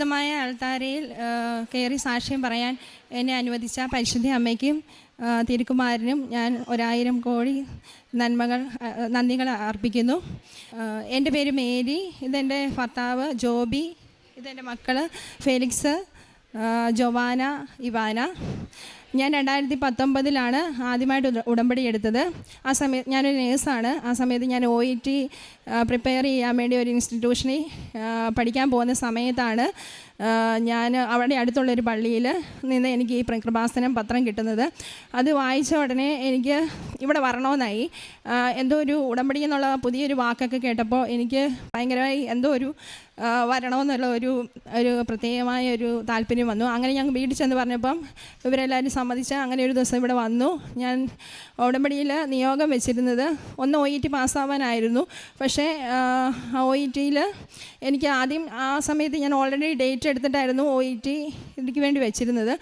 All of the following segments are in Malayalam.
മായ അൾത്താരയിൽ കയറി സാക്ഷ്യം പറയാൻ എന്നെ അനുവദിച്ച പരിശുദ്ധ അമ്മയ്ക്കും തിരുക്കുമാരനും ഞാൻ 1000 കോടി നന്ദികൾ അർപ്പിക്കുന്നു. എൻ്റെ പേര് മേരി, ഇതെൻ്റെ ഭർത്താവ് ജോബി, ഇതെൻ്റെ മക്കൾ ഫെലിക്സ്, ജൊവാന, ഇവാന. ഞാൻ 2019 ആദ്യമായിട്ട് ഉടമ്പടി എടുത്തത്. ആ സമയത്ത് ഞാനൊരു നേഴ്സാണ്. ആ സമയത്ത് ഞാൻ OET പ്രിപ്പയർ ചെയ്യാൻ വേണ്ടി ഒരു ഇൻസ്റ്റിറ്റ്യൂഷനിൽ പഠിക്കാൻ പോകുന്ന സമയത്താണ് ഞാൻ അവിടെ അടുത്തുള്ളൊരു പള്ളിയിൽ നിന്ന് എനിക്ക് ഈ കൃപാസനം പത്രം കിട്ടുന്നത്. അത് വായിച്ച ഉടനെ എനിക്ക് ഇവിടെ വരണമെന്നായി. എന്തോ ഒരു ഉടമ്പടി എന്നുള്ള പുതിയൊരു വാക്കൊക്കെ കേട്ടപ്പോൾ എനിക്ക് ഭയങ്കരമായി എന്തോ ഒരു വരണമെന്നുള്ള ഒരു പ്രത്യേകമായ ഒരു താല്പര്യം വന്നു. അങ്ങനെ ഞാൻ വീട്ടിൽ ചെന്ന് പറഞ്ഞപ്പം ഇവരെല്ലാവരും സമ്മതിച്ച് അങ്ങനെ ഒരു ദിവസം ഇവിടെ വന്നു. ഞാൻ ഉടമ്പടിയിൽ നിയോഗം വെച്ചിരുന്നത് ഒന്ന് OET പാസ്സാവാനായിരുന്നു. പക്ഷേ OETയിൽ എനിക്ക് ആദ്യം ആ സമയത്ത് ഞാൻ ഓൾറെഡി ഡേറ്റ് എടുത്തിട്ടായിരുന്നു OET ഇതിക്ക് വേണ്ടി വെച്ചിരുന്നത്.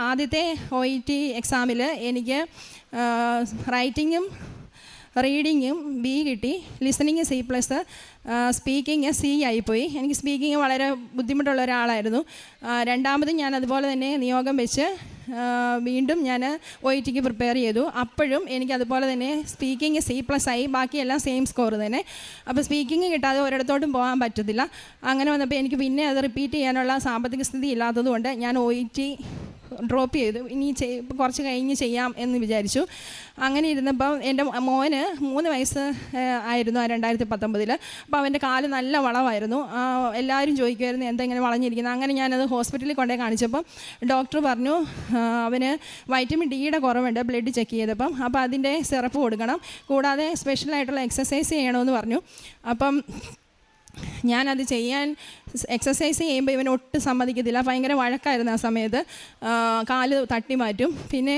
ആദ്യത്തെ OET എക്സാമിൽ എനിക്ക് റൈറ്റിങ്ങും റീഡിങ്ങും B കിട്ടി, ലിസണിങ് C+, സ്പീക്കിങ് C ആയിപ്പോയി. എനിക്ക് സ്പീക്കിങ് വളരെ ബുദ്ധിമുട്ടുള്ള ഒരാളായിരുന്നു. രണ്ടാമതും ഞാൻ അതുപോലെ തന്നെ നിയോഗം വെച്ച് വീണ്ടും ഞാൻ OETക്ക് പ്രിപ്പയർ ചെയ്തു. അപ്പോഴും എനിക്കതുപോലെ തന്നെ സ്പീക്കിങ് C+ ആയി, ബാക്കിയെല്ലാം സെയിം സ്കോർ തന്നെ. അപ്പോൾ സ്പീക്കിങ് കിട്ടാതെ ഒരിടത്തോട്ടും പോകാൻ പറ്റത്തില്ല. അങ്ങനെ വന്നപ്പോൾ എനിക്ക് പിന്നെ അത് റിപ്പീറ്റ് ചെയ്യാനുള്ള സാമ്പത്തിക സ്ഥിതി ഇല്ലാത്തതുകൊണ്ട് ഞാൻ OET ഡ്രോപ്പ് ചെയ്തു. ഇനി കുറച്ച് കഴിഞ്ഞ് ചെയ്യാം എന്ന് വിചാരിച്ചു. അങ്ങനെ ഇരുന്നപ്പം എൻ്റെ മോന് 3 വയസ്സ് ആയിരുന്നു 2019. അപ്പോൾ അവൻ്റെ കാല് നല്ല വളവായിരുന്നു. എല്ലാവരും ചോദിക്കുമായിരുന്നു എന്താ ഇങ്ങനെ വളഞ്ഞിരിക്കുന്നത്. അങ്ങനെ ഞാനത് ഹോസ്പിറ്റലിൽ കൊണ്ടുപോയി കാണിച്ചപ്പം ഡോക്ടർ പറഞ്ഞു അവന് വൈറ്റമിൻ Dയുടെ കുറവുണ്ട്, ബ്ലഡ് ചെക്ക് ചെയ്തപ്പം. അപ്പോൾ അതിൻ്റെ സിറപ്പ് കൊടുക്കണം, കൂടാതെ സ്പെഷ്യലായിട്ടുള്ള എക്സസൈസ് ചെയ്യണമെന്ന് പറഞ്ഞു. അപ്പം ഞാനത് ചെയ്യാൻ എക്സസൈസ് ചെയ്യുമ്പോൾ ഇവൻ ഒട്ടും സമ്മതിക്കത്തില്ല. ഭയങ്കര വഴക്കായിരുന്നു ആ സമയത്ത്. കാല് തട്ടി മാറ്റും, പിന്നെ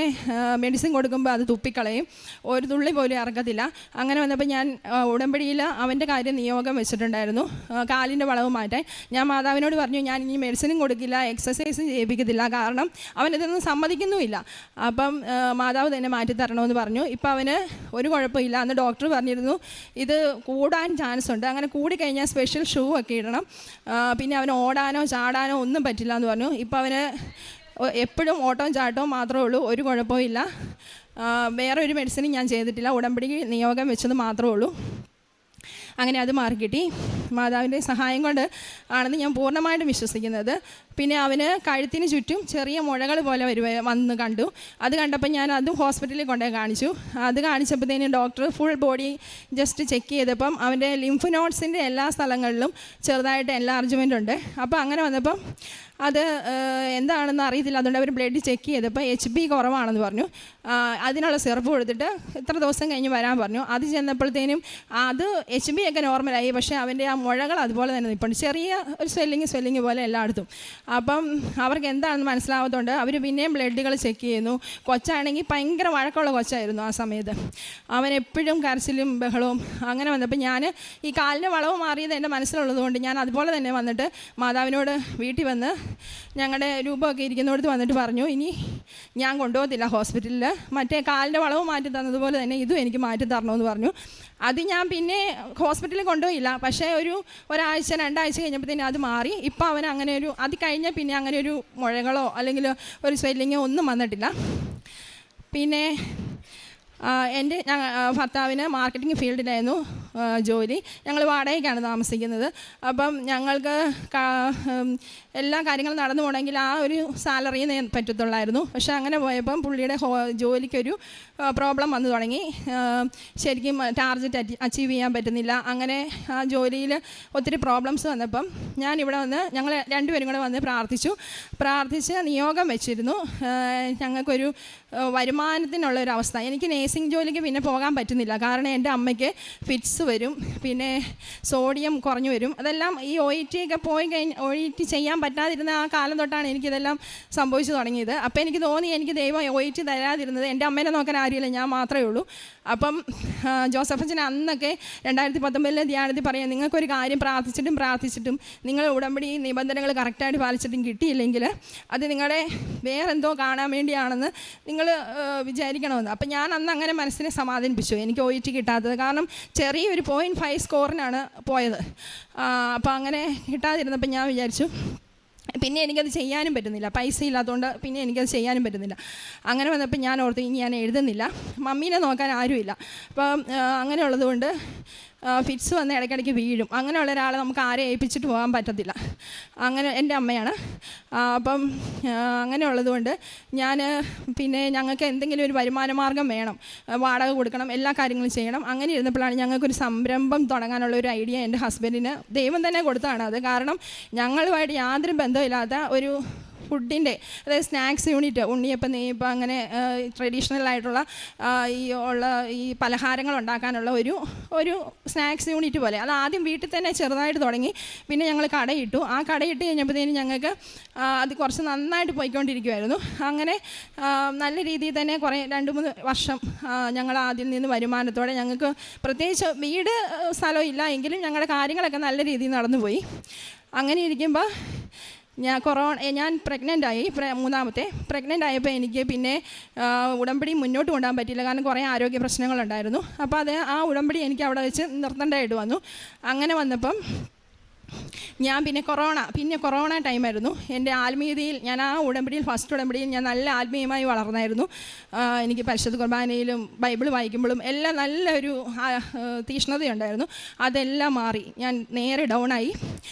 മെഡിസിൻ കൊടുക്കുമ്പോൾ അത് തുപ്പിക്കളയും, ഒരു തുള്ളി പോലും ഇറക്കത്തില്ല. അങ്ങനെ വന്നപ്പോൾ ഞാൻ ഉടമ്പടിയിൽ അവൻ്റെ കാര്യം നിയോഗം വെച്ചിട്ടുണ്ടായിരുന്നു, കാലിൻ്റെ വളവ് മാറ്റാൻ. ഞാൻ മാതാവിനോട് പറഞ്ഞു ഞാൻ ഇനി മെഡിസിനും കൊടുക്കില്ല, എക്സസൈസും ചെയ്യിപ്പിക്കത്തില്ല, കാരണം അവനിതൊന്നും സമ്മതിക്കുന്നുമില്ല. അപ്പം മാതാവ് തന്നെ മാറ്റിത്തരണമെന്ന് പറഞ്ഞു. ഇപ്പം അവന് ഒരു കുഴപ്പമില്ല. അന്ന് ഡോക്ടർ പറഞ്ഞിരുന്നു ഇത് കൂടാൻ ചാൻസ് ഉണ്ട്, അങ്ങനെ കൂടിക്കഴിഞ്ഞാൽ സ്പെഷ്യൽ ഷൂ ഒക്കെ ഇടണം, പിന്നെ അവന് ഓടാനോ ചാടാനോ ഒന്നും പറ്റില്ല എന്ന് പറഞ്ഞു. ഇപ്പോൾ അവന് എപ്പോഴും ഓട്ടവും ചാട്ടവും മാത്രമേ ഉള്ളൂ, ഒരു കുഴപ്പവും ഇല്ല. വേറെ ഒരു മെഡിസിനും ഞാൻ ചെയ്തിട്ടില്ല, ഉടമ്പടി നിയോഗം വെച്ചത് മാത്രമേ ഉള്ളൂ. അങ്ങനെ അത് മാറിക്കിട്ടി. മാതാവിൻ്റെ സഹായം കൊണ്ട് ആണെന്ന് ഞാൻ പൂർണ്ണമായിട്ടും വിശ്വസിക്കുന്നത്. പിന്നെ അവന് കഴുത്തിന് ചുറ്റും ചെറിയ മുഴകൾ പോലെ വന്ന് കണ്ടു. അത് കണ്ടപ്പോൾ ഞാൻ അതും ഹോസ്പിറ്റലിൽ കൊണ്ടുപോയി കാണിച്ചു. അത് കാണിച്ചപ്പോഴത്തേനും doctor full body just check ചെയ്തപ്പം അവൻ്റെ ലിംഫ് നോഡ്സിൻ്റെ എല്ലാ സ്ഥലങ്ങളിലും ചെറുതായിട്ട് എൻലാർജ്മെൻ്റ് ഉണ്ട്. അപ്പോൾ അങ്ങനെ വന്നപ്പം അത് എന്താണെന്ന് അറിയത്തില്ല. അതുകൊണ്ട് അവർ ബ്ലഡ് ചെക്ക് ചെയ്തപ്പോൾ HB കുറവാണെന്ന് പറഞ്ഞു. അതിനുള്ള സിറപ്പ് കൊടുത്തിട്ട് ഇത്ര ദിവസം കഴിഞ്ഞ് വരാൻ പറഞ്ഞു. അത് ചെന്നപ്പോഴത്തേനും അത് HB ഒക്കെ നോർമലായി, പക്ഷേ അവൻ്റെ ആ മുഴകൾ അതുപോലെ തന്നെ നിൽപ്പുണ്ട്, ചെറിയ ഒരു സ്വെല്ലിങ് പോലെ എല്ലായിടത്തും. അപ്പം അവർക്ക് എന്താണെന്ന് മനസ്സിലാവാത്തതുകൊണ്ട് അവർ പിന്നെയും ബ്ലഡുകൾ ചെക്ക് ചെയ്യുന്നു. കൊച്ചാണെങ്കിൽ ഭയങ്കര വഴക്കമുള്ള കൊച്ചായിരുന്നു ആ സമയത്ത്. അവൻ എപ്പോഴും കരച്ചിലും ബഹളവും. അങ്ങനെ വന്നപ്പോൾ ഞാൻ ഈ കാലിൻ്റെ വളവ് മാറിയത് എൻ്റെ മനസ്സിലുള്ളതുകൊണ്ട് ഞാൻ അതുപോലെ തന്നെ വന്നിട്ട് മാതാവിനോട് വീട്ടിൽ വന്ന് ഞങ്ങളുടെ രൂപമൊക്കെ ഇരിക്കുന്നിടത്ത് വന്നിട്ട് പറഞ്ഞു ഇനി ഞാൻ കൊണ്ടുപോകത്തില്ല ഹോസ്പിറ്റലിൽ, മറ്റേ കാലിൻ്റെ വളവ് മാറ്റി തന്നതുപോലെ തന്നെ ഇതും എനിക്ക് മാറ്റി തരണമെന്ന് പറഞ്ഞു. അത് ഞാൻ പിന്നെ ഹോസ്പിറ്റലിൽ കൊണ്ടുപോയില്ല. പക്ഷേ ഒരാഴ്ച 2 ആഴ്ച കഴിഞ്ഞപ്പോഴത്തേനും അത് മാറി. ഇപ്പോൾ അവൻ അങ്ങനെ അത് കഴിഞ്ഞാൽ പിന്നെ അങ്ങനെ ഒരു മുഴകളോ അല്ലെങ്കിൽ ഒരു സ്വെല്ലിങ്ങോ ഒന്നും വന്നിട്ടില്ല. പിന്നെ എൻ്റെ ഭർത്താവിന് മാർക്കറ്റിംഗ് ഫീൽഡിലായിരുന്നു ജോലി. ഞങ്ങൾ വാടകയ്ക്കാണ് താമസിക്കുന്നത്. അപ്പം ഞങ്ങൾക്ക് എല്ലാ കാര്യങ്ങളും നടന്നു പോകണമെങ്കിൽ ആ ഒരു സാലറിയെ പറ്റത്തുള്ളായിരുന്നു. പക്ഷേ അങ്ങനെ പോയപ്പം പുള്ളിയുടെ ജോലിക്കൊരു പ്രോബ്ലം വന്നു തുടങ്ങി. ശരിക്കും ടാർഗറ്റ് അച്ചീവ് ചെയ്യാൻ പറ്റുന്നില്ല. അങ്ങനെ ആ ജോലിയിൽ ഒത്തിരി പ്രോബ്ലംസ് വന്നപ്പം ഞാനിവിടെ വന്ന് ഞങ്ങൾ രണ്ടുപേരും കൂടെ വന്ന് പ്രാർത്ഥിച്ച് നിയോഗം വെച്ചിരുന്നു. ഞങ്ങൾക്കൊരു വരുമാനത്തിനുള്ളൊരവസ്ഥ. എനിക്ക് നേഴ്സിംഗ് ജോലിക്ക് പിന്നെ പോകാൻ പറ്റുന്നില്ല, കാരണം എൻ്റെ അമ്മയ്ക്ക് ഫിറ്റ്സ് വരും, പിന്നെ സോഡിയം കുറഞ്ഞു വരും. അതെല്ലാം ഈ OET ഒക്കെ പോയി കഴിഞ്ഞ് OET ചെയ്യാൻ പറ്റാതിരുന്ന ആ കാലം തൊട്ടാണ് എനിക്കിതെല്ലാം സംഭവിച്ചു തുടങ്ങിയത്. അപ്പോൾ എനിക്ക് തോന്നി എനിക്ക് ദൈവം OET തരാതിരുന്നത് എൻ്റെ അമ്മേനെ നോക്കാൻ ആരുമില്ല, ഞാൻ മാത്രമേ ഉള്ളൂ. അപ്പം ജോസഫച്ചൻ അന്നൊക്കെ 2019 ധ്യാനത്തിൽ പറയാം, നിങ്ങൾക്കൊരു കാര്യം പ്രാർത്ഥിച്ചിട്ടും നിങ്ങൾ ഉടമ്പടി നിബന്ധനകൾ കറക്റ്റായിട്ട് പാലിച്ചിട്ടും കിട്ടിയില്ലെങ്കിൽ അത് നിങ്ങളുടെ വേറെന്തോ കാണാൻ വേണ്ടിയാണെന്ന് നിങ്ങൾ നിങ്ങൾ വിചാരിക്കണമെന്ന്. അപ്പം ഞാൻ അന്ന് അങ്ങനെ മനസ്സിനെ സമാധാനിപ്പിച്ചു, എനിക്ക് OET കിട്ടാത്തത്. കാരണം ചെറിയൊരു 0.5 സ്കോറിനാണ് പോയത്. അപ്പോൾ അങ്ങനെ കിട്ടാതിരുന്നപ്പോൾ ഞാൻ വിചാരിച്ചു പിന്നെ എനിക്കത് ചെയ്യാനും പറ്റുന്നില്ല, പൈസ ഇല്ലാത്തതുകൊണ്ട് പിന്നെ എനിക്കത് ചെയ്യാനും പറ്റുന്നില്ല. അങ്ങനെ വന്നപ്പോൾ ഞാൻ ഓർത്ത് ഇനി ഞാൻ എഴുതുന്നില്ല, മമ്മീനെ നോക്കാൻ ആരുമില്ല. അപ്പം അങ്ങനെയുള്ളത് കൊണ്ട് ഫിറ്റ്സ് വന്ന് ഇടയ്ക്കിടയ്ക്ക് വീഴും. അങ്ങനെയുള്ള ഒരാളെ നമുക്ക് ആരെ ഏൽപ്പിച്ചിട്ട് പോകാൻ പറ്റത്തില്ല. അങ്ങനെ എൻ്റെ അമ്മയാണ്. അപ്പം അങ്ങനെയുള്ളത് കൊണ്ട് ഞാൻ പിന്നെ ഞങ്ങൾക്ക് എന്തെങ്കിലും ഒരു വരുമാന മാർഗ്ഗം വേണം, വാടക കൊടുക്കണം, എല്ലാ കാര്യങ്ങളും ചെയ്യണം. അങ്ങനെ ഇരുന്നപ്പോഴാണ് ഞങ്ങൾക്കൊരു സംരംഭം തുടങ്ങാനുള്ള ഒരു ഐഡിയ എൻ്റെ ഹസ്ബൻഡിന് ദൈവം തന്നെ കൊടുത്തതാണ് അത്. കാരണം ഞങ്ങളുമായിട്ട് യാതൊരു ബന്ധമില്ലാത്ത ഒരു ഫുഡിൻ്റെ, അതായത് സ്നാക്സ് യൂണിറ്റ്, ഉണ്ണിയപ്പം, നെയ്യപ്പം, അങ്ങനെ ട്രഡീഷണൽ ആയിട്ടുള്ള ഈ പലഹാരങ്ങൾ ഉണ്ടാക്കാനുള്ള ഒരു സ്നാക്സ് യൂണിറ്റ് പോലെ. അത് ആദ്യം വീട്ടിൽ തന്നെ ചെറുതായിട്ട് തുടങ്ങി. പിന്നെ ഞങ്ങൾ കടയിട്ടു. ആ കടയിട്ട് കഴിഞ്ഞപ്പോഴത്തേനും ഞങ്ങൾക്ക് അത് കുറച്ച് നന്നായിട്ട് പോയിക്കൊണ്ടിരിക്കുമായിരുന്നു. അങ്ങനെ നല്ല രീതിയിൽ തന്നെ 2-3 വർഷം ഞങ്ങൾ ആദ്യം നിന്ന് വരുമാനത്തോടെ, ഞങ്ങൾക്ക് പ്രത്യേകിച്ച് വീട് സ്ഥലം ഇല്ല എങ്കിലും ഞങ്ങളുടെ കാര്യങ്ങളൊക്കെ നല്ല രീതിയിൽ നടന്നുപോയി. അങ്ങനെ ഇരിക്കുമ്പോൾ ഞാൻ പ്രഗ്നൻ്റായി, 3ാമത്തെ പ്രഗ്നൻ്റ് ആയപ്പോൾ എനിക്ക് പിന്നെ ഉടമ്പടി മുന്നോട്ട് കൊണ്ടുപോകാൻ പറ്റിയില്ല. കാരണം കുറേ ആരോഗ്യ പ്രശ്നങ്ങളുണ്ടായിരുന്നു. അപ്പോൾ ആ ഉടമ്പടി എനിക്ക് അവിടെ വെച്ച് നിർത്തേണ്ടതായിട്ട് വന്നു. അങ്ങനെ വന്നപ്പം ഞാൻ പിന്നെ കൊറോണ ടൈമായിരുന്നു. എൻ്റെ ആത്മീയതയിൽ ഞാൻ ആ ഉടമ്പടിയിൽ, ഫസ്റ്റ് ഉടമ്പടിയിൽ ഞാൻ നല്ല ആത്മീയമായി വളർന്നായിരുന്നു. എനിക്ക് പരിശുദ്ധ കുർബാനയിലും ബൈബിൾ വായിക്കുമ്പോഴും എല്ലാം നല്ലൊരു തീഷ്ണതയുണ്ടായിരുന്നു. അതെല്ലാം മാറി, ഞാൻ നേരെ ഡൗണായി.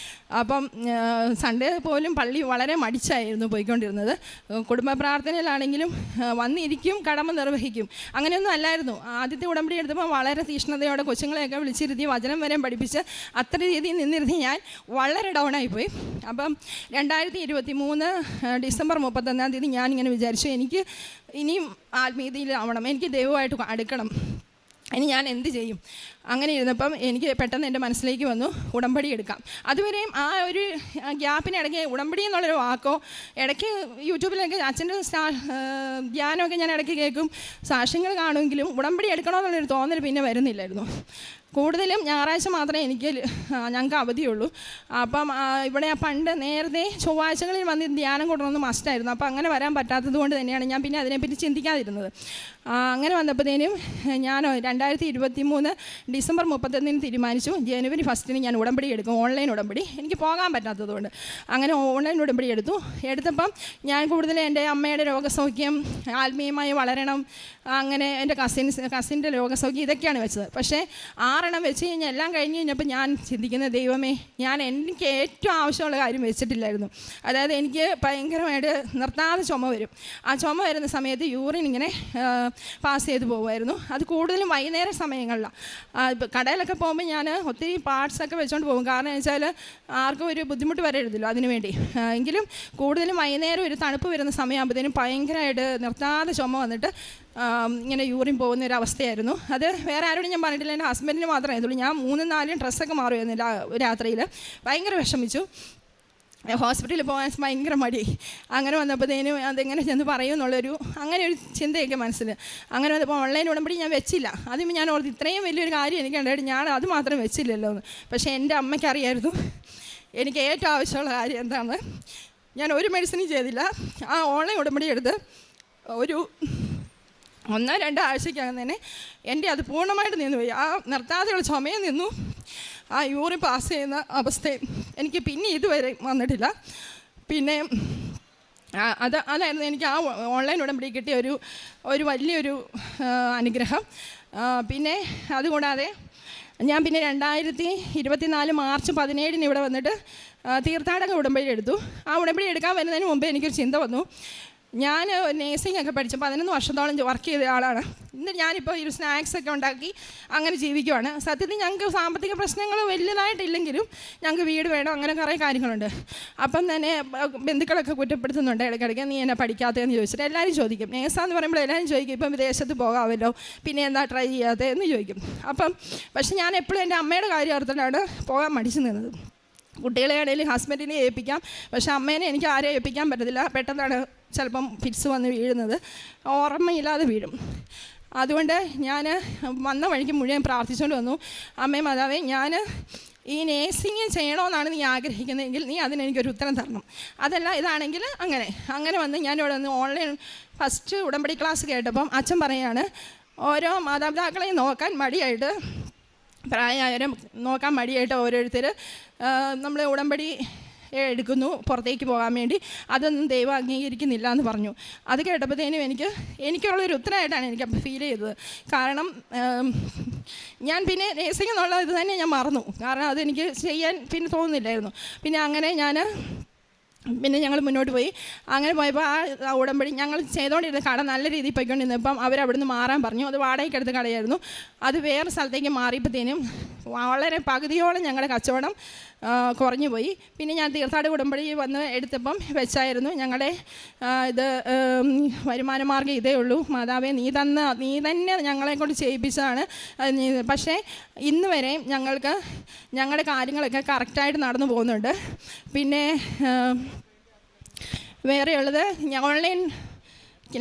അപ്പം സൺഡേ പോലും പള്ളി വളരെ മടിച്ചായിരുന്നു പോയിക്കൊണ്ടിരുന്നത്. കുടുംബ പ്രാർത്ഥനയിലാണെങ്കിലും വന്നിരിക്കും, കടമ നിർവഹിക്കും, അങ്ങനെയൊന്നും അല്ലായിരുന്നു. ആദ്യത്തെ ഉടമ്പടി എടുത്തപ്പോൾ വളരെ തീഷ്ണതയോടെ കൊച്ചുങ്ങളെയൊക്കെ വിളിച്ചിരുത്തി വചനം വരെ പഠിപ്പിച്ച് അത്ര രീതിയിൽ നിന്നിരുത്തി ഞാൻ വളരെ ഡൗണായിപ്പോയി. അപ്പം 2023 ഡിസംബർ 31-ാം തീയതി ഞാനിങ്ങനെ വിചാരിച്ചു, എനിക്ക് ഇനിയും ആത്മീയതയിലാവണം, എനിക്ക് ദൈവമായിട്ട് അടുക്കണം, ഇനി ഞാൻ എന്ത് ചെയ്യും? അങ്ങനെ ഇരുന്നപ്പം എനിക്ക് പെട്ടെന്ന് എൻ്റെ മനസ്സിലേക്ക് വന്നു ഉടമ്പടി എടുക്കാം. അതുവരെയും ആ ഒരു ഗ്യാപ്പിനിടയ്ക്ക് ഉടമ്പടി എന്നുള്ളൊരു വാക്കോ, ഇടയ്ക്ക് യൂട്യൂബിലൊക്കെ അച്ഛൻ്റെ ധ്യാനമൊക്കെ ഞാൻ ഇടയ്ക്ക് കേൾക്കും, സാക്ഷ്യങ്ങൾ കാണുമെങ്കിലും ഉടമ്പടി എടുക്കണമെന്നുള്ളൊരു തോന്നൽ പിന്നെ വരുന്നില്ലായിരുന്നു. കൂടുതലും ഞായറാഴ്ച മാത്രമേ ഞങ്ങൾക്ക് അവധിയുള്ളൂ. അപ്പം ഇവിടെ പണ്ട് നേരത്തെ ചൊവ്വാഴ്ചകളിൽ വന്ന് ധ്യാനം കൂടണമെന്ന് മസ്റ്റായിരുന്നു. അപ്പോൾ അങ്ങനെ വരാൻ പറ്റാത്തത് കൊണ്ട് തന്നെയാണ് ഞാൻ പിന്നെ അതിനെപ്പറ്റി ചിന്തിക്കാതിരുന്നത്. അങ്ങനെ വന്നപ്പോഴത്തേനും ഞാൻ 2023 ഡിസംബർ 31 തീരുമാനിച്ചു, ജനുവരി 1 ഞാൻ ഉടമ്പടി എടുക്കും, ഓൺലൈൻ ഉടമ്പടി. എനിക്ക് പോകാൻ പറ്റാത്തതുകൊണ്ട് അങ്ങനെ ഓൺലൈൻ ഉടമ്പടി എടുത്തപ്പം ഞാൻ കൂടുതൽ എൻ്റെ അമ്മയുടെ രോഗസൗഖ്യം, ആത്മീയമായി വളരണം, അങ്ങനെ എൻ്റെ കസിൻ്റെ രോഗസൗഖ്യം ഇതൊക്കെയാണ് വെച്ചത്. പക്ഷേ 6 വെച്ച് കഴിഞ്ഞാൽ എല്ലാം കഴിഞ്ഞ് കഴിഞ്ഞപ്പോൾ ഞാൻ ചിന്തിക്കുന്ന, ദൈവമേ, എനിക്ക് ഏറ്റവും ആവശ്യമുള്ള കാര്യം വെച്ചിട്ടില്ലായിരുന്നു. അതായത് എനിക്ക് ഭയങ്കരമായിട്ട് നിർത്താതെ ചുമ വരും. ആ ചുമ വരുന്ന സമയത്ത് യൂറിൻ ഇങ്ങനെ പാസ് ചെയ്ത് പോകുമായിരുന്നു. അത് കൂടുതലും വൈകുന്നേര സമയങ്ങളിലാണ്. കടയിലൊക്കെ പോകുമ്പോൾ ഞാൻ ഒത്തിരി പാർട്സൊക്കെ വെച്ചുകൊണ്ട് പോകും, കാരണം എന്ന് വെച്ചാൽ ആർക്കും ഒരു ബുദ്ധിമുട്ട് വരരുതല്ലോ അതിനു വേണ്ടി. എങ്കിലും കൂടുതലും വൈകുന്നേരം ഒരു തണുപ്പ് വരുന്ന സമയമാകുമ്പോഴത്തേനും ഭയങ്കരമായിട്ട് നിർത്താതെ ചുമ വന്നിട്ട് ഇങ്ങനെ യൂറിൻ പോകുന്ന ഒരു അവസ്ഥയായിരുന്നു. അത് വേറെ ആരോടും ഞാൻ പറഞ്ഞിട്ടില്ല, എൻ്റെ ഹസ്ബൻഡിന് മാത്രമേ ആയതുള്ളൂ. ഞാൻ 3-4 ഡ്രസ്സൊക്കെ മാറുമായിരുന്നു രാത്രിയിൽ. ഭയങ്കര വിഷമിച്ചു. ഹോസ്പിറ്റലിൽ പോകാൻ ഭയങ്കര മടി. അങ്ങനെ വന്നപ്പോഴത്തേനും അതെങ്ങനെ ചെന്ന് പറയുമെന്നുള്ളൊരു അങ്ങനെ ഒരു ചിന്തയൊക്കെ മനസ്സിൽ. അങ്ങനെ വന്നപ്പോൾ ഓൺലൈൻ ഉടമ്പടി ഞാൻ വെച്ചില്ല. ആദ്യം ഞാൻ ഓർത്ത് ഇത്രയും വലിയൊരു കാര്യം എനിക്ക് ഉണ്ടായിട്ട് ഞാൻ അത് മാത്രം വെച്ചില്ലല്ലോ എന്ന്. പക്ഷേ എൻ്റെ അമ്മയ്ക്ക് അറിയായിരുന്നു എനിക്ക് ഏറ്റവും ആവശ്യമുള്ള കാര്യം എന്താണ്. ഞാൻ ഒരു മെഡിസിനും ചെയ്തില്ല. ആ ഓൺലൈൻ ഉടമ്പടി എടുത്ത് ഒരു 1-2 ആഴ്ചയ്ക്കകം തന്നെ എൻ്റെ അത് പൂർണ്ണമായിട്ട് നിന്നുപോയി. ആ നിർത്താതെയുള്ള ചുമയും നിന്നു, ആ യൂറിൻ പാസ് ചെയ്യുന്ന അവസ്ഥയും എനിക്ക് പിന്നെ ഇതുവരെ വന്നിട്ടില്ല. പിന്നെ അതായിരുന്നു എനിക്ക് ആ ഓൺലൈൻ ഉടമ്പടി കിട്ടിയ ഒരു വലിയൊരു അനുഗ്രഹം. പിന്നെ അതുകൂടാതെ ഞാൻ പിന്നെ 2024 മാർച്ച് 17 ഇവിടെ വന്നിട്ട് തീർത്ഥാടക ഉടമ്പടി എടുത്തു. ആ ഉടമ്പടി എടുക്കാൻ വരുന്നതിന് മുമ്പ് എനിക്കൊരു ചിന്ത വന്നു. ഞാൻ നേഴ്സിംഗ് ഒക്കെ പഠിച്ചു 11 വർഷത്തോളം വർക്ക് ചെയ്ത ആളാണ്. ഇന്ന് ഞാനിപ്പോൾ ഒരു സ്നാക്സൊക്കെ ഉണ്ടാക്കി അങ്ങനെ ജീവിക്കുവാണ്. സത്യത്തിൽ ഞങ്ങൾക്ക് സാമ്പത്തിക പ്രശ്നങ്ങൾ വലുതായിട്ടില്ലെങ്കിലും ഞങ്ങൾക്ക് വീട് വേണം, അങ്ങനെ കുറേ കാര്യങ്ങളുണ്ട്. അപ്പം തന്നെ ബന്ധുക്കളൊക്കെ കുറ്റപ്പെടുത്തുന്നുണ്ട് ഇടയ്ക്കിടയ്ക്ക്, നീ എന്നെ പഠിക്കാത്തതെന്ന് ചോദിച്ചിട്ട് എല്ലാവരും ചോദിക്കും. നേഴ്സാന്ന് പറയുമ്പോൾ എല്ലാവരും ചോദിക്കും, ഇപ്പം വിദേശത്ത് പോകാമല്ലോ, പിന്നെ എന്താ ട്രൈ ചെയ്യാത്തതെന്ന് ചോദിക്കും. പക്ഷെ ഞാൻ എപ്പോഴും എൻ്റെ അമ്മയുടെ കാര്യം ഓർത്തിട്ടാണ് പോകാൻ മടിച്ചു നിന്നത്. കുട്ടികളെ ആണെങ്കിലും ഹസ്ബൻഡിനെ ഏൽപ്പിക്കാം, പക്ഷെ അമ്മേനെ എനിക്ക് ആരെയും ഏൽപ്പിക്കാൻ പറ്റത്തില്ല. പെട്ടെന്നാണ് ചിലപ്പം ഫിറ്റ്സ് വന്ന് വീഴുന്നത്, ഓർമ്മയില്ലാതെ വീഴും. അതുകൊണ്ട് ഞാൻ വന്ന വഴിക്ക് മുഴുവൻ പ്രാർത്ഥിച്ചുകൊണ്ട് വന്നു, അമ്മേ മാതാവേ, ഞാൻ ഈ നേഴ്സിംഗ് ചെയ്യണമെന്നാണ് നീ ആഗ്രഹിക്കുന്നതെങ്കിൽ നീ അതിനെനിക്കൊരു ഉത്തരം തരണം. അതല്ല ഇതാണെങ്കിൽ അങ്ങനെ വന്ന് ഞാനിവിടെ വന്ന് ഓൺലൈൻ ഫസ്റ്റ് ഉടമ്പടി ക്ലാസ് കേട്ടപ്പം അച്ഛൻ പറയുകയാണ്, ഓരോ മാതാപിതാക്കളെയും നോക്കാൻ മടിയായിട്ട്, പ്രായമായവരെ നോക്കാൻ മടിയായിട്ട് ഓരോരുത്തർ നമ്മൾ ഉടമ്പടി എടുക്കുന്നു പുറത്തേക്ക് പോകാൻ വേണ്ടി, അതൊന്നും ദൈവം അംഗീകരിക്കുന്നില്ല എന്ന് പറഞ്ഞു. അത് കേട്ടപ്പോഴത്തേനും എനിക്കുള്ളൊരു ഉത്തരമായിട്ടാണ് എനിക്കപ്പോൾ ഫീൽ ചെയ്തത്. കാരണം ഞാൻ പിന്നെ നേഴ്സിംഗ് എന്നുള്ള ഇത് തന്നെ ഞാൻ മറന്നു. കാരണം അതെനിക്ക് ചെയ്യാൻ പിന്നെ തോന്നുന്നില്ലായിരുന്നു. പിന്നെ അങ്ങനെ ഞങ്ങൾ മുന്നോട്ട് പോയി. അങ്ങനെ പോയപ്പോൾ ആ ഉടമ്പടി ഞങ്ങൾ ചെയ്തുകൊണ്ടിരുന്ന കട നല്ല രീതിയിൽ പോയിക്കൊണ്ടിരുന്നപ്പം അവരവിടുന്ന് മാറാൻ പറഞ്ഞു. അത് വാടകയ്ക്കെടുത്ത കടയായിരുന്നു. അത് വേറെ സ്ഥലത്തേക്ക് മാറിയപ്പോഴത്തേനും വളരെ പകുതിയോളം ഞങ്ങളുടെ കച്ചവടം കുറഞ്ഞു പോയി. പിന്നെ ഞാൻ തീർത്ഥാടക ഉടമ്പടി വന്ന് എടുത്തപ്പം വെച്ചായിരുന്നു ഞങ്ങളുടെ ഇത് വരുമാനമാർഗ്ഗം ഇതേ ഉള്ളൂ, മാതാവേ നീ തന്നെ ഞങ്ങളെക്കൊണ്ട് ചെയ്യിപ്പിച്ചതാണ്. പക്ഷേ ഇന്ന് വരെ ഞങ്ങളുടെ കാര്യങ്ങളൊക്കെ കറക്റ്റായിട്ട് നടന്നു പോകുന്നുണ്ട്. പിന്നെ വേറെയുള്ളത് ഓൺലൈൻ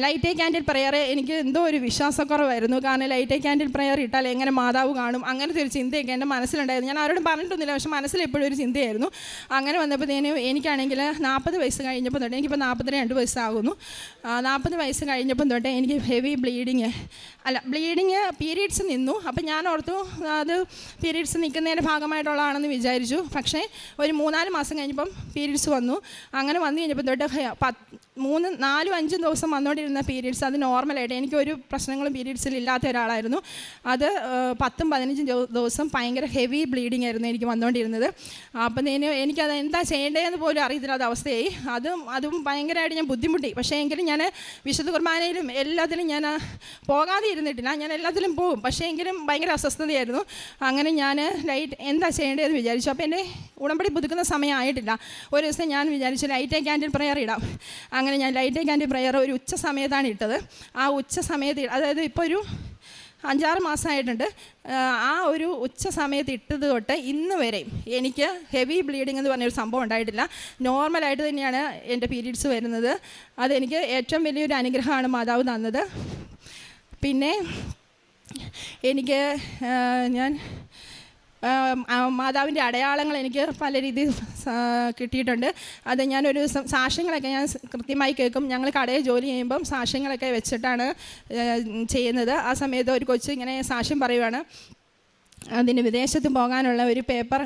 ലൈറ്റ് ക്യാൻഡിൽ പ്രെയർ എനിക്ക് എന്തോ ഒരു വിശ്വാസക്കുറവായിരുന്നു. കാരണം ലൈറ്റ് ക്യാൻഡിൽ പ്രെയർ ഇട്ടാൽ എങ്ങനെ മാതാവ് കാണും, അങ്ങനത്തെ ഒരു ചിന്തയൊക്കെ എൻ്റെ മനസ്സിലുണ്ടായിരുന്നു. ഞാൻ ആരോടും പറഞ്ഞിട്ടൊന്നുമില്ല, പക്ഷേ മനസ്സിൽ എപ്പോഴും ഒരു ചിന്തയായിരുന്നു. അങ്ങനെ വന്നപ്പോഴത്തേനും എനിക്കാണെങ്കിൽ 40 വയസ്സ് കഴിഞ്ഞപ്പോൾ തൊട്ട്, എനിക്കിപ്പോൾ 42 വയസ്സാകുന്നു, 40 വയസ്സ് കഴിഞ്ഞപ്പം തൊട്ട് എനിക്ക് ഹെവി ബ്ലീഡിങ് പീരീഡ്സ് നിന്നു. അപ്പം ഞാൻ ഓർത്തു അത് പീരീഡ്സ് നിൽക്കുന്നതിൻ്റെ ഭാഗമായിട്ടുള്ളതാണെന്ന് വിചാരിച്ചു. പക്ഷേ ഒരു 3-4 മാസം കഴിഞ്ഞപ്പം പീരീഡ്സ് വന്നു. അങ്ങനെ വന്നു കഴിഞ്ഞപ്പോൾ തൊട്ട് 3-4-5 ദിവസം വന്നുകൊണ്ടിരുന്ന പീരീഡ്സ് അത് നോർമലായിട്ട്, എനിക്കൊരു പ്രശ്നങ്ങളും പീരീഡ്സിൽ ഇല്ലാത്ത ഒരാളായിരുന്നു. അത് 10-15 ദിവസം ഭയങ്കര ഹെവി ബ്ലീഡിങ് ആയിരുന്നു എനിക്ക് വന്നുകൊണ്ടിരുന്നത്. അപ്പം എനിക്കത് എന്താ ചെയ്യേണ്ടതെന്ന് പോലും അറിയത്തില്ലാത്ത അവസ്ഥയായി. അതും ഭയങ്കരമായിട്ട് ഞാൻ ബുദ്ധിമുട്ടി. പക്ഷേ എങ്കിലും ഞാൻ വിശുദ്ധ കുർബാനയിലും എല്ലാത്തിലും ഞാൻ പോകാതെ ഇരുന്നിട്ടില്ല, ഞാൻ എല്ലാത്തിലും പോകും. പക്ഷേ എങ്കിലും ഭയങ്കര അസ്വസ്ഥതയായിരുന്നു. അങ്ങനെ ഞാൻ എന്താ ചെയ്യേണ്ടതെന്ന് വിചാരിച്ചു. അപ്പോൾ എൻ്റെ ഉടമ്പടി പുതുക്കുന്ന സമയമായിട്ടില്ല. ഒരു ദിവസം ഞാൻ വിചാരിച്ചു ലൈറ്റ് ക്യാൻഡിൽ പ്രെയർ ഇടാം. അങ്ങനെ ഞാൻ ലൈറ്റ് ക്യാൻഡിൽ പ്രെയർ ഒരു ഉച്ച സമയത്താണ് ഇട്ടത്. ആ ഉച്ച സമയത്ത്, അതായത് ഇപ്പോൾ ഒരു 5-6 മാസമായിട്ടുണ്ട്. ആ ഒരു ഉച്ച സമയത്ത് ഇട്ടത് തൊട്ട് ഇന്ന് വരെ എനിക്ക് ഹെവി ബ്ലീഡിങ് എന്ന് പറഞ്ഞൊരു സംഭവം ഉണ്ടായിട്ടില്ല. നോർമലായിട്ട് തന്നെയാണ് എൻ്റെ പീരീഡ്സ് വരുന്നത്. അതെനിക്ക് ഏറ്റവും വലിയൊരു അനുഗ്രഹമാണ് മാതാവ് തന്നത്. പിന്നെ ഞാൻ മാതാവിൻ്റെ അടയാളങ്ങൾ എനിക്ക് പല രീതിയിൽ കിട്ടിയിട്ടുണ്ട്. അത് ഞാനൊരു സാക്ഷ്യങ്ങളൊക്കെ ഞാൻ കൃത്യമായി കേൾക്കും. ഞങ്ങൾ കടയിൽ ജോലി ചെയ്യുമ്പം സാക്ഷ്യങ്ങളൊക്കെ വെച്ചിട്ടാണ് ചെയ്യുന്നത്. ആ സമയത്ത് ഒരു കൊച്ച് ഇങ്ങനെ സാക്ഷ്യം പറയുവാണ്, അതിന് വിദേശത്ത് പോകാനുള്ള ഒരു പേപ്പർ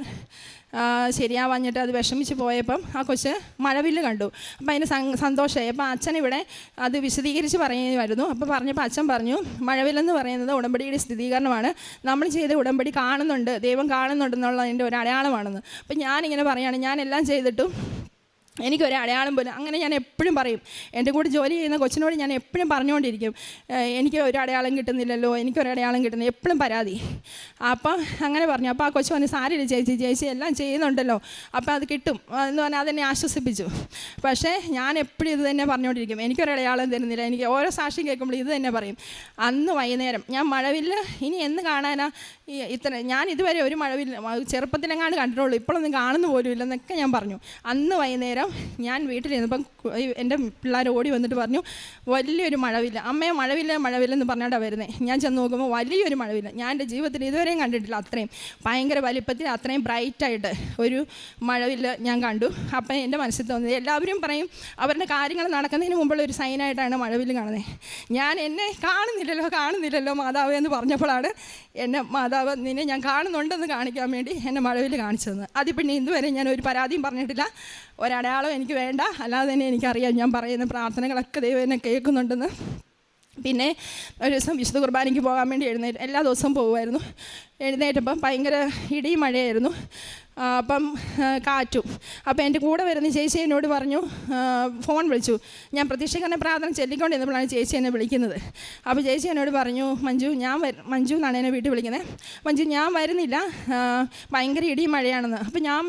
ശരിയാവാഞ്ഞിട്ട് അത് വിഷമിച്ച് പോയപ്പം ആ കൊച്ച് മഴവില്ല് കണ്ടു. അപ്പം അതിന് സന്തോഷമായി. അപ്പം അച്ഛനിവിടെ അത് വിശദീകരിച്ച് പറയുമായിരുന്നു. അപ്പോൾ പറഞ്ഞപ്പോൾ അച്ഛൻ പറഞ്ഞു, മഴവില്ലെന്ന് പറയുന്നത് ഉടമ്പടിയുടെ സ്ഥിരീകരണമാണ്, നമ്മൾ ചെയ്ത ഉടമ്പടി കാണുന്നുണ്ട്, ദൈവം കാണുന്നുണ്ടെന്നുള്ളതിൻ്റെ ഒരു അടയാളമാണെന്ന്. അപ്പം ഞാനിങ്ങനെ പറയുകയാണ്, ഞാൻ എല്ലാം ചെയ്തിട്ടും എനിക്കൊരു അടയാളം പോലും, അങ്ങനെ ഞാൻ എപ്പോഴും പറയും. എൻ്റെ കൂടെ ജോലി ചെയ്യുന്ന കൊച്ചിനോട് ഞാൻ എപ്പോഴും പറഞ്ഞുകൊണ്ടിരിക്കും, എനിക്ക് ഒരു അടയാളം കിട്ടുന്നില്ലല്ലോ, എനിക്കൊരടയാളം കിട്ടുന്നില്ല, എപ്പോഴും പരാതി. അപ്പം അങ്ങനെ പറഞ്ഞു. അപ്പോൾ ആ കൊച്ചു പറഞ്ഞു, സാരില്ല ചേച്ചി എല്ലാം ചെയ്യുന്നുണ്ടല്ലോ, അപ്പോൾ അത് കിട്ടും എന്ന് പറഞ്ഞാൽ അതെന്നെ ആശ്വസിപ്പിച്ചു. പക്ഷേ ഞാൻ എപ്പോഴും ഇത് തന്നെ പറഞ്ഞുകൊണ്ടിരിക്കും, എനിക്കൊരടയാളം തരുന്നില്ല. എനിക്ക് ഓരോ സാക്ഷ്യം കേൾക്കുമ്പോൾ ഇത് തന്നെ പറയും. അന്ന് വൈകുന്നേരം ഞാൻ മഴവില്ല് ഇനി എന്ന് കാണാനാ, ഞാൻ ഇതുവരെ ഒരു മഴവില്ല് ചെറുപ്പത്തിലെങ്ങാണ്ട് കണ്ടിട്ടുള്ളൂ, ഇപ്പോഴൊന്നും കാണുന്നു പോലും ഇല്ലെന്നൊക്കെ ഞാൻ പറഞ്ഞു. അന്ന് വൈകുന്നേരം ഞാൻ വീട്ടിലിരുന്നപ്പം എൻ്റെ പിള്ളേർ ഓടി വന്നിട്ട് പറഞ്ഞു, വലിയൊരു മഴവില്ല അമ്മയെ, മഴവില്ലെന്ന് പറഞ്ഞാണ്ടാണ് വരുന്നത്. ഞാൻ ചെന്ന് നോക്കുമ്പോൾ വലിയൊരു മഴവില്ല. ഞാൻ എൻ്റെ ജീവിതത്തിൽ ഇതുവരെയും കണ്ടിട്ടില്ല അത്രയും ഭയങ്കര വലിപ്പത്തിൽ, അത്രയും ബ്രൈറ്റായിട്ട് ഒരു മഴവില്ല ഞാൻ കണ്ടു. അപ്പം എൻ്റെ മനസ്സിൽ തോന്നിയത്, എല്ലാവരും പറയും അവരുടെ കാര്യങ്ങൾ നടക്കുന്നതിന് മുമ്പുള്ള ഒരു സൈനായിട്ടാണ് മഴവില്ല് കാണുന്നത്. ഞാൻ എന്നെ കാണുന്നില്ലല്ലോ മാതാവ് എന്ന് പറഞ്ഞപ്പോഴാണ് എന്നെ മാതാവ് നിന്നെ ഞാൻ കാണുന്നുണ്ടെന്ന് കാണിക്കാൻ വേണ്ടി എന്നെ മഴവില്ല് കാണിച്ചു തന്നത്. അതിൽ പിന്നെ ഇതുവരെ ഞാൻ ഒരു പരാതിയും പറഞ്ഞിട്ടില്ല, ഒരടയാളം എനിക്ക് വേണ്ട. അല്ലാതെ തന്നെ എനിക്കറിയാം ഞാൻ പറയുന്ന പ്രാർത്ഥനകളൊക്കെ ദൈവം എന്നെ കേൾക്കുന്നുണ്ടെന്ന്. പിന്നെ ഒരു ദിവസം വിശുദ്ധ കുർബാനയ്ക്ക് പോകാൻ വേണ്ടി എല്ലാ ദിവസവും പോകുമായിരുന്നു. എഴുന്നേറ്റപ്പം ഭയങ്കര ഇടിയും മഴയായിരുന്നു, അപ്പം കാറ്റും. അപ്പം എൻ്റെ കൂടെ വരുന്ന ചേച്ചി എന്നോട് പറഞ്ഞു, ഫോൺ വിളിച്ചു. ഞാൻ പ്രതീക്ഷിക്കുന്ന പ്രാർത്ഥന ചൊല്ലിക്കൊണ്ടിരുന്നപ്പോഴാണ് ചേച്ചി എന്നെ വിളിക്കുന്നത്. അപ്പോൾ ചേച്ചി എന്നോട് പറഞ്ഞു, മഞ്ജു എന്നാണ് എന്നെ വീട്ടിൽ വിളിക്കുന്നത്, മഞ്ജു ഞാൻ വരുന്നില്ല, ഭയങ്കര ഇടിയും മഴയാണെന്ന്. അപ്പം ഞാൻ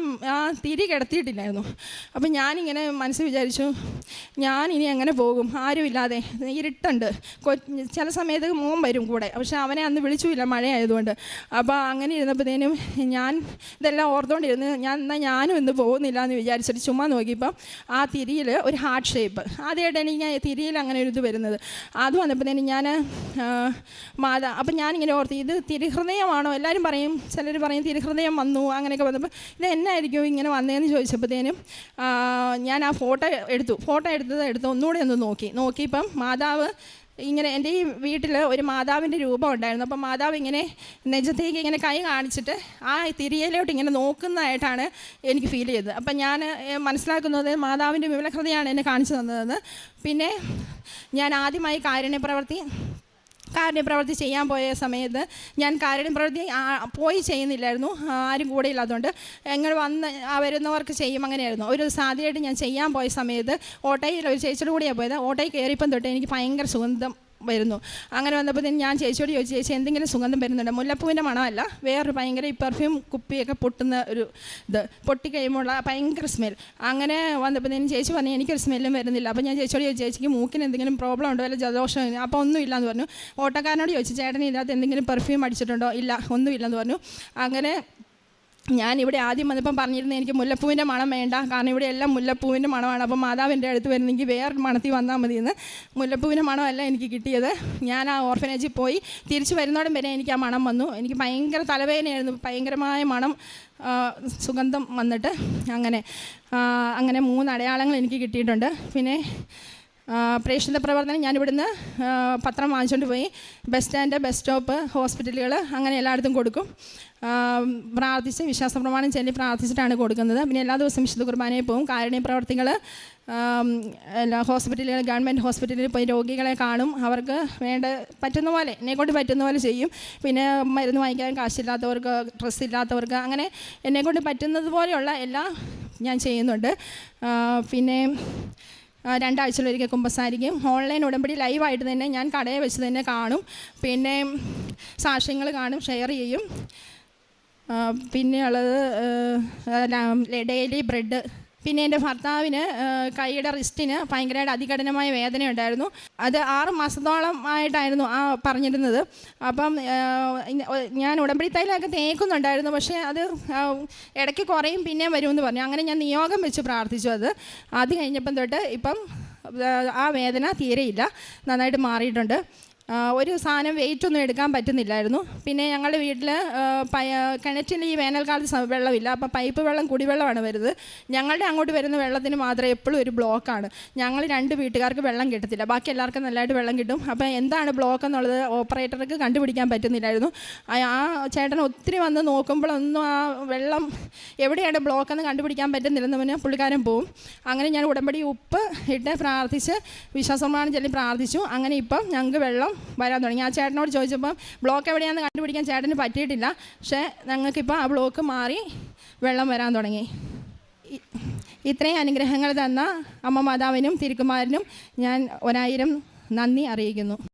തിരി കിടത്തിയിട്ടില്ലായിരുന്നു. അപ്പം ഞാനിങ്ങനെ മനസ്സ് വിചാരിച്ചു, ഞാൻ ഇനി എങ്ങനെ പോകും, ആരുമില്ലാതെ, ഇരുട്ടുണ്ട്. ചില സമയത്ത് മോൻ വരും കൂടെ, പക്ഷെ അവനെ അന്ന് വിളിച്ചുമില്ല മഴയായതുകൊണ്ട്. അപ്പോൾ അങ്ങനെ ഇരുന്നപ്പോഴത്തേനും ഞാൻ ഇതെല്ലാം ഓർത്തുകൊണ്ട് ഓർത്തുകൊണ്ടിരുന്ന് ഞാനും ഇന്ന് പോകുന്നില്ല എന്ന് വിചാരിച്ചിട്ട് ചുമ്മാ നോക്കിയപ്പം ആ തിരിയിൽ ഒരു ഹാർട്ട് ഷേപ്പ് ആദ്യമായിട്ടാണ് ഞാൻ തിരിയിൽ അങ്ങനെ ഒരു ഇത് വരുന്നത്. അത് വന്നപ്പോഴത്തേനും ഞാൻ അപ്പം ഞാനിങ്ങനെ ഓർത്ത് ഇത് തിരുഹൃദയമാണോ, എല്ലാവരും പറയും, ചിലർ പറയും തിരുഹൃദയം വന്നു അങ്ങനെയൊക്കെ വന്നപ്പോൾ ഇത് എന്നായിരിക്കും ഇങ്ങനെ വന്നതെന്ന് ചോദിച്ചപ്പോഴത്തേനും ഞാൻ ആ ഫോട്ടോ എടുത്ത് ഒന്നുകൂടെ ഒന്ന് നോക്കിയപ്പം മാതാവ് ഇങ്ങനെ എൻ്റെ ഈ വീട്ടിൽ ഒരു മാതാവിൻ്റെ രൂപം ഉണ്ടായിരുന്നു. അപ്പം മാതാവ് ഇങ്ങനെ നെഞ്ചത്തേക്ക് ഇങ്ങനെ കൈ കാണിച്ചിട്ട് ആ തിരിയലോട്ട് ഇങ്ങനെ നോക്കുന്നതായിട്ടാണ് എനിക്ക് ഫീൽ ചെയ്തത്. അപ്പം ഞാൻ മനസ്സിലാക്കുന്നത് മാതാവിൻ്റെ വിമലഹൃദയമാണ് എന്നെ കാണിച്ചു തന്നതെന്ന്. പിന്നെ ഞാൻ ആദ്യമായി കാരുണ്യപ്രവൃത്തി ചെയ്യാൻ പോയ സമയത്ത് ഞാൻ കാരുണ്യപ്രവൃത്തി പോയി ചെയ്യുന്നില്ലായിരുന്നു, ആരും കൂടെ ഇല്ലാത്തതുകൊണ്ട് ഞങ്ങൾ വന്ന് വരുന്നവർക്ക് ചെയ്യും അങ്ങനെയായിരുന്നു. ഒരു സാധ്യമായിട്ട് ഞാൻ ചെയ്യാൻ പോയ സമയത്ത് ഓട്ടോയിൽ ഒരു ചേച്ചിയുടെ കൂടെയാണ് പോയത്. ഓട്ടോയിൽ കയറിയപ്പം തൊട്ട് എനിക്ക് ഭയങ്കര സുഗന്ധം വരുന്നു. അങ്ങനെ വന്നപ്പോൾ ഞാൻ ചേച്ചിയോട് ചോദിച്ചു, ചേച്ചി എന്തെങ്കിലും സുഗന്ധം വരുന്നുണ്ട്? മുല്ലപ്പൂവിൻ്റെ മണമല്ല, വേറൊരു ഭയങ്കര ഈ പെർഫ്യൂം കുപ്പിയൊക്കെ പൊട്ടുന്ന ഒരു ഇത്, പൊട്ടിക്കഴിയുമ്പോഴുള്ള ഭയങ്കര സ്മെൽ. അങ്ങനെ വന്നപ്പോൾ ചേച്ചി പറഞ്ഞു എനിക്കൊരു സ്മെല്ലും വരുന്നില്ല. അപ്പോൾ ഞാൻ ചേച്ചിയോട് ചോദിച്ചു, ചേച്ചിക്ക് മൂക്കിന് എന്തെങ്കിലും പ്രോബ്ലം ഉണ്ടോ, അല്ല ജലദോഷം? അപ്പോൾ ഒന്നും ഇല്ലയെന്ന് പറഞ്ഞു. ഓട്ടോക്കാരനോട് ചോദിച്ചു, ചേട്ടന് ഇതിനകത്ത് എന്തെങ്കിലും പെർഫ്യൂം അടിച്ചിട്ടുണ്ടോ? ഇല്ല, ഒന്നും ഇല്ലെന്ന് പറഞ്ഞു. അങ്ങനെ ഞാനിവിടെ ആദ്യം വന്നപ്പം പറഞ്ഞിരുന്നത് എനിക്ക് മുല്ലപ്പൂവിൻ്റെ മണം വേണ്ട, കാരണം ഇവിടെ എല്ലാം മുല്ലപ്പൂവിൻ്റെ മണമാണ്. അപ്പം മാതാവിൻ്റെ അടുത്ത് വരുന്നെങ്കിൽ വേറൊരു മണത്തിൽ വന്നാൽ മതിയെന്ന്. മുല്ലപ്പൂവിൻ്റെ മണമല്ല എനിക്ക് കിട്ടിയത്. ഞാൻ ആ ഓർഫനേജിൽ പോയി തിരിച്ച് വരുന്നോടം വരെ എനിക്ക് ആ മണം വന്നു. എനിക്ക് ഭയങ്കര തലവേദനയായിരുന്നു, ഭയങ്കരമായ മണം, സുഗന്ധം വന്നിട്ട്. അങ്ങനെ 3 അടയാളങ്ങൾ എനിക്ക് കിട്ടിയിട്ടുണ്ട്. പിന്നെ പ്രേക്ഷിത പ്രവർത്തനം ഞാനിവിടുന്ന് പത്രം വാങ്ങിച്ചുകൊണ്ട് പോയി ബസ് സ്റ്റാൻഡ്, ബസ് സ്റ്റോപ്പ്, ഹോസ്പിറ്റലുകൾ അങ്ങനെ എല്ലായിടത്തും കൊടുക്കും. പ്രാർത്ഥിച്ച് വിശ്വാസ പ്രമാണം ചൊല്ലി പ്രാർത്ഥിച്ചിട്ടാണ് കൊടുക്കുന്നത്. പിന്നെ എല്ലാ ദിവസവും വിശുദ്ധ കുർബാനയിൽ പോകും. കാരുണ്യ പ്രവർത്തികൾ എല്ലാ ഹോസ്പിറ്റലുകൾ, ഗവൺമെൻറ് ഹോസ്പിറ്റലിൽ പോയി രോഗികളെ കാണും. അവർക്ക് പറ്റുന്ന പോലെ, എന്നെക്കൊണ്ട് പറ്റുന്ന പോലെ ചെയ്യും. പിന്നെ മരുന്ന് വാങ്ങിക്കാൻ കാശില്ലാത്തവർക്ക്, ഡ്രസ്സ് ഇല്ലാത്തവർക്ക്, അങ്ങനെ എന്നെക്കൊണ്ട് പറ്റുന്നത് പോലെയുള്ള എല്ലാം ഞാൻ ചെയ്യുന്നുണ്ട്. പിന്നെ 2 ആഴ്ചയിലൊരിക്കൽ കുമ്പസാരിക്കും. ഓൺലൈൻ ഉടമ്പടി ലൈവായിട്ട് തന്നെ ഞാൻ കടയിൽ വെച്ച് തന്നെ കാണും. പിന്നെ സാക്ഷ്യങ്ങൾ കാണും, ഷെയർ ചെയ്യും. പിന്നെയുള്ളത് ഡെയിലി ബ്രെഡ്. പിന്നെ എൻ്റെ ഭർത്താവിന് കൈയുടെ റിസ്റ്റിന് ഭയങ്കരമായിട്ട് അതികഠിനമായ വേദന ഉണ്ടായിരുന്നു. അത് 6 മാസത്തോളം ആയിട്ടായിരുന്നു പറഞ്ഞിരുന്നത്. അപ്പം ഞാൻ ഉടമ്പടി തൈലൊക്കെ തേക്കുന്നുണ്ടായിരുന്നു, പക്ഷേ അത് ഇടയ്ക്ക് കുറയും പിന്നെയും വരുമെന്ന് പറഞ്ഞു. അങ്ങനെ ഞാൻ നിയോഗം വെച്ച് പ്രാർത്ഥിച്ചു. അത് കഴിഞ്ഞപ്പം തൊട്ട് ഇപ്പം ആ വേദന തീരെയില്ല, നന്നായിട്ട് മാറിയിട്ടുണ്ട്. ഒരു സാധനം വെയിറ്റൊന്നും എടുക്കാൻ പറ്റുന്നില്ലായിരുന്നു. പിന്നെ ഞങ്ങളുടെ വീട്ടിൽ കിണറ്റിൽ ഈ വേനൽക്കാലത്ത് വെള്ളമില്ല. അപ്പോൾ പൈപ്പ് വെള്ളം, കുടിവെള്ളമാണ് വരുന്നത്. ഞങ്ങളുടെ അങ്ങോട്ട് വരുന്ന വെള്ളത്തിന് മാത്രമേ എപ്പോഴും ഒരു ബ്ലോക്കാണ്. ഞങ്ങൾ 2 വീട്ടുകാർക്ക് വെള്ളം കിട്ടത്തില്ല, ബാക്കി എല്ലാവർക്കും നല്ലതായിട്ട് വെള്ളം കിട്ടും. അപ്പോൾ എന്താണ് ബ്ലോക്ക് എന്നുള്ളത് ഓപ്പറേറ്റർക്ക് കണ്ടുപിടിക്കാൻ പറ്റുന്നില്ലായിരുന്നു. ആ ചേട്ടൻ ഒത്തിരി വന്ന് നോക്കുമ്പോഴൊന്നും ആ വെള്ളം എവിടെയാണ് ബ്ലോക്കെന്ന് കണ്ടുപിടിക്കാൻ പറ്റുന്നില്ലെന്ന് പറഞ്ഞാൽ പുള്ളിക്കാരൻ പോവും. അങ്ങനെ ഞാൻ ഉടമ്പടി ഉപ്പ് ഇട്ട് പ്രാർത്ഥിച്ച് വിശ്വാസമാണ് ചൊല്ലി പ്രാർത്ഥിച്ചു. അങ്ങനെ ഇപ്പം ഞങ്ങൾക്ക് വെള്ളം വരാൻ തുടങ്ങി. ആ ചേട്ടനോട് ചോദിച്ചപ്പം ബ്ലോക്ക് എവിടെയാണെന്ന് കണ്ടുപിടിക്കാൻ ചേട്ടന് പറ്റിയിട്ടില്ല, പക്ഷേ ഞങ്ങൾക്കിപ്പോൾ ആ ബ്ലോക്ക് മാറി വെള്ളം വരാൻ തുടങ്ങി. ഇത്രയും അനുഗ്രഹങ്ങൾ തന്ന അമ്മ മാതാവിനും തിരുക്കുമാരനും ഞാൻ 1000 നന്ദി അറിയിക്കുന്നു.